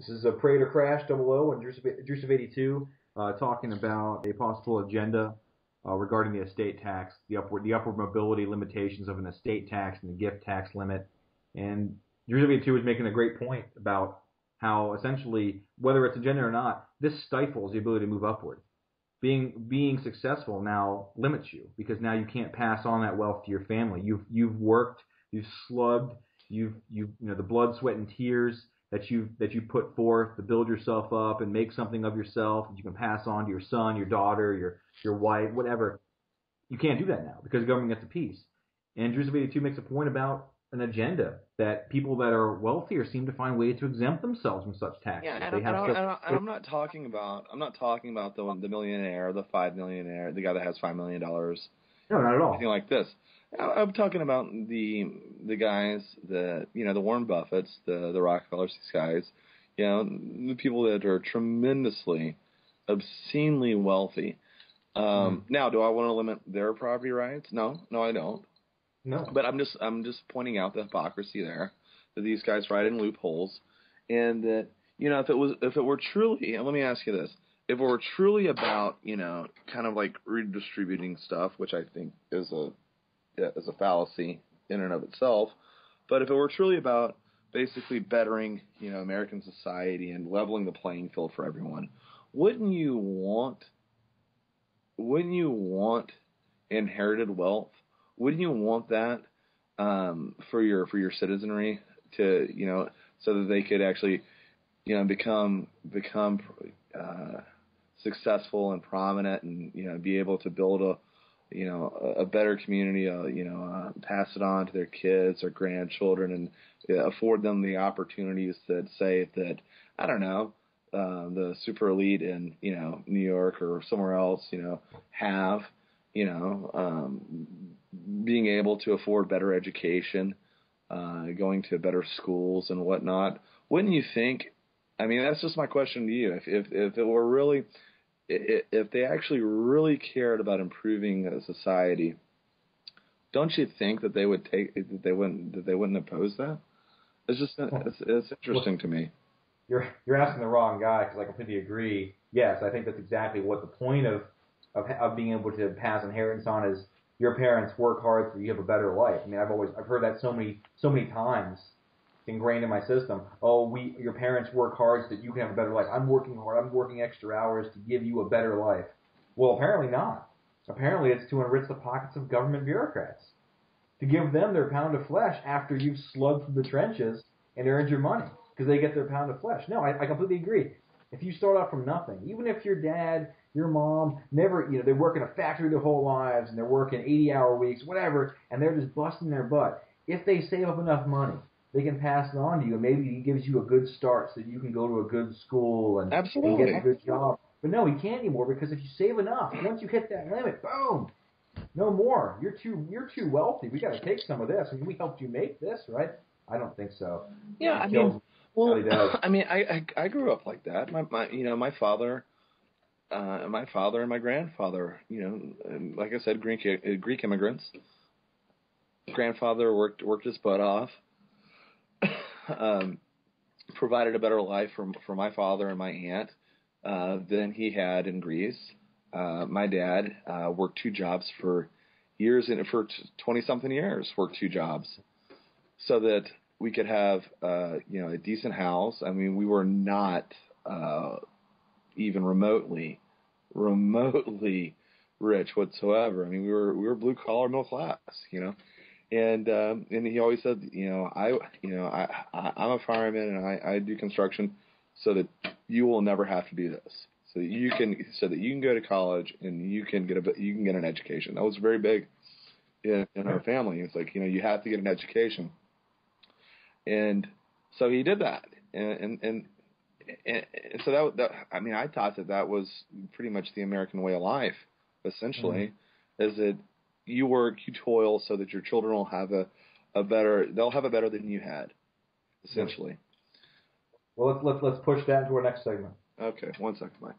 This is a PraetorCrash00 and Drewsif82 talking about a possible agenda regarding the estate tax, the upward mobility limitations of an estate tax and the gift tax limit. And Drewsif82 is making a great point about how essentially, whether it's agenda or not, this stifles the ability to move upward. Being successful now limits you because now you can't pass on that wealth to your family. You've worked, you've slugged, you've the blood, sweat, and tears that you put forth to build yourself up and make something of yourself that you can pass on to your son, your daughter, your wife, whatever. You can't do that now because the government gets a piece. And Drewsif82 makes a point about an agenda that people that are wealthier seem to find ways to exempt themselves from such taxes. Yeah, and I'm not talking about the millionaire, the $5 millionaire, the guy that has $5 million. No, not at all. Anything like this. I'm talking about the guys that, the Warren Buffetts, the Rockefellers, these guys, the people that are tremendously, obscenely wealthy. Now, do I want to limit their property rights? No, I don't. No. But I'm just pointing out the hypocrisy there, that these guys ride in loopholes, and that if it were truly, and let me ask you this, if it were truly about kind of like redistributing stuff, which I think is a fallacy in and of itself, but if it were truly about basically bettering American society and leveling the playing field for everyone, wouldn't you want inherited wealth? Wouldn't you want that for your citizenry to so that they could actually become successful and prominent and be able to build a better community, pass it on to their kids or grandchildren and afford them the opportunities that say that, I don't know, the super elite in New York or somewhere else have being able to afford better education, going to better schools and whatnot. Wouldn't you think? I mean, that's just my question to you. If it were really, if they actually really cared about improving society, don't you think that they would they wouldn't oppose that? It's just it's interesting to me. You're asking the wrong guy because I completely agree. Yes, I think that's exactly what the point of being able to pass inheritance on is. Your parents work hard so you have a better life. I mean, I've heard that so many times, ingrained in my system. Oh, your parents work hard so that you can have a better life. I'm working hard. I'm working extra hours to give you a better life. Well, apparently not. Apparently it's to enrich the pockets of government bureaucrats, to give them their pound of flesh after you've slugged through the trenches and earned your money, because they get their pound of flesh. No, I completely agree. If you start off from nothing, even if your dad, your mom, never, they work in a factory their whole lives and they're working 80-hour weeks, whatever, and they're just busting their butt, if they save up enough money, they can pass it on to you, and maybe he gives you a good start so that you can go to a good school and get a good job. But no, he can't anymore, because if you save enough, once you hit that limit, boom, no more. You're too wealthy. We got to take some of this. I mean, we helped you make this, right? I don't think so. Yeah, I mean, I grew up like that. My father and my grandfather, like I said, Greek immigrants. Grandfather worked his butt off, provided a better life for my father and my aunt than he had in Greece. My dad worked two jobs for years, and for 20-something years, worked two jobs so that we could have a decent house. I mean, we were not even remotely rich whatsoever. I mean, we were blue collar, middle class, And he always said, I'm a fireman and I do construction so that you will never have to do this. So that you can go to college and you can get an education. That was very big in our family. It's like, you have to get an education. And so he did that. And so that I thought that was pretty much the American way of life, essentially, is that you work, you toil so that your children will have they'll have it better than you had, essentially. Well, let's push that into our next segment. Okay, 1 second, Mike.